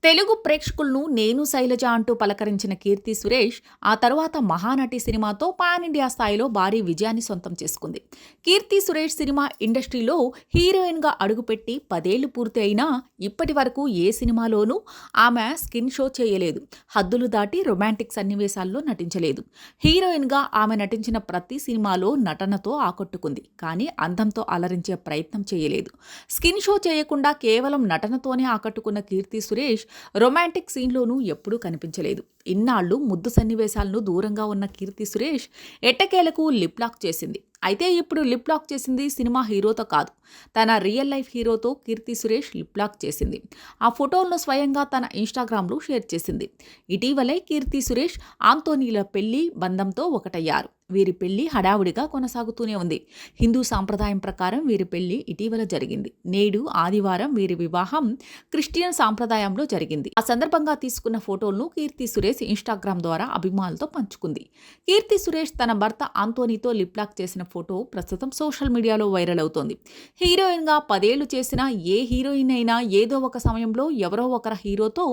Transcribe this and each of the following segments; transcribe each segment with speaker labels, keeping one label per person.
Speaker 1: తెలుగు ప్రేక్షకులను నేను శైలజ అంటూ పలకరించిన కీర్తి సురేష్ ఆ తరువాత మహానటి సినిమాతో పాన్ ఇండియా స్థాయిలో భారీ విజయాన్ని సొంతం చేసుకుంది. కీర్తి సురేష్ సినిమా ఇండస్ట్రీలో హీరోయిన్గా అడుగుపెట్టి 10 ఏళ్లు పూర్తి అయినా ఇప్పటి వరకు ఏ సినిమాలోనూ ఆమె స్కిన్ షో చేయలేదు. హద్దులు దాటి రొమాంటిక్ సన్నివేశాల్లో నటించలేదు. హీరోయిన్గా ఆమె నటించిన ప్రతి సినిమాలో నటనతో ఆకట్టుకుంది. కానీ అందంతో అలరించే ప్రయత్నం చేయలేదు. స్కిన్ షో చేయకుండా కేవలం నటనతోనే ఆకట్టుకున్న కీర్తి సురేష్ రొమాంటిక్ సీన్లోనూ ఎప్పుడూ కనిపించలేదు. ఇన్నాళ్లు ముద్దు సన్నివేశాలను దూరంగా ఉన్న కీర్తి సురేష్ ఎట్టకేలకు లిప్ లాక్ చేసింది. అయితే ఇప్పుడు లిప్ లాక్ చేసింది సినిమా హీరోతో కాదు, తన రియల్ లైఫ్ హీరోతో కీర్తి సురేష్ లిప్ లాక్ చేసింది. ఆ ఫోటోలను స్వయంగా తన ఇన్స్టాగ్రామ్లో షేర్ చేసింది. ఇటీవలే కీర్తి సురేష్ ఆంటోనీల పెళ్లి బంధంతో ఒకటయ్యారు. వీరి పెళ్లి హడావుడిగా కొనసాగుతూనే ఉంది. హిందూ సాంప్రదాయం ప్రకారం వీరి పెళ్లి ఇటీవల జరిగింది. నేడు ఆదివారం వీరి వివాహం క్రిస్టియన్ సాంప్రదాయంలో జరిగింది. ఆ సందర్భంగా తీసుకున్న ఫోటోలను కీర్తి సురేష్ ఇన్స్టాగ్రామ్ ద్వారా అభిమానులతో పంచుకుంది. కీర్తి సురేష్ తన భర్త ఆంటోనీతో లిప్ లాక్ చేసిన ఫోటో ప్రస్తుతం సోషల్ మీడియాలో వైరల్ అవుతోంది. హీరోయిన్గా 10 ఏళ్లు చేసిన ఏ హీరోయిన్ అయినా ఏదో ఒక సమయంలో ఎవరో ఒకరి హీరోతో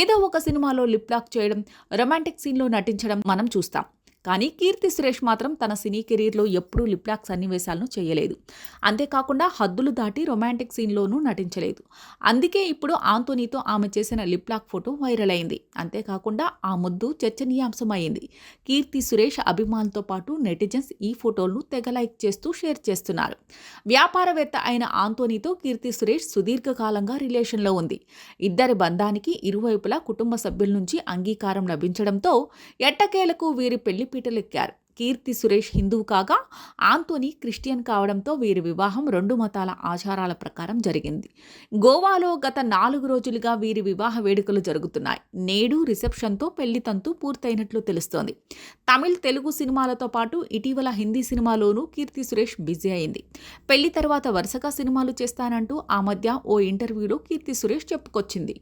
Speaker 1: ఏదో ఒక సినిమాలో లిప్ లాక్ చేయడం, రొమాంటిక్ సీన్లో నటించడం మనం చూస్తాం. కానీ కీర్తి సురేష్ మాత్రం తన సినీ కెరీర్లో ఎప్పుడూ లిప్ లాక్ సన్నివేశాలను చేయలేదు. అంతేకాకుండా హద్దులు దాటి రొమాంటిక్ సీన్లోనూ నటించలేదు. అందుకే ఇప్పుడు ఆంటోనీతో ఆమె చేసిన లిప్ లాక్ ఫోటో వైరల్ అయింది. అంతేకాకుండా ఆ ముద్దు చర్చనీయాంశమైంది. కీర్తి సురేష్ అభిమానులతో పాటు నెటిజన్స్ ఈ ఫోటోలను తెగ లైక్ చేస్తూ షేర్ చేస్తున్నారు. వ్యాపారవేత్త అయిన ఆంటోనీతో కీర్తి సురేష్ సుదీర్ఘకాలంగా రిలేషన్లో ఉంది. ఇద్దరి బంధానికి ఇరువైపులా కుటుంబ సభ్యుల నుంచి అంగీకారం లభించడంతో ఎట్టకేలకు వీరి పెళ్లి పీటలెక్కారు. కీర్తి సురేష్ హిందువు కాగా ఆంటోనీ క్రిస్టియన్ కావడంతో వీరి వివాహం 2 మతాల ఆచారాల ప్రకారం జరిగింది. గోవాలో గత 4 రోజులుగా వీరి వివాహ వేడుకలు జరుగుతున్నాయి. నేడు రిసెప్షన్తో పెళ్లి తంతు పూర్తయినట్లు తెలుస్తోంది. తమిళ్, తెలుగు సినిమాలతో పాటు ఇటీవల హిందీ సినిమాలోనూ కీర్తి సురేష్ బిజీ అయింది. పెళ్లి తర్వాత వరుసగా సినిమాలు చేస్తానంటూ ఆ మధ్య ఓ ఇంటర్వ్యూలో కీర్తి సురేష్ చెప్పుకొచ్చింది.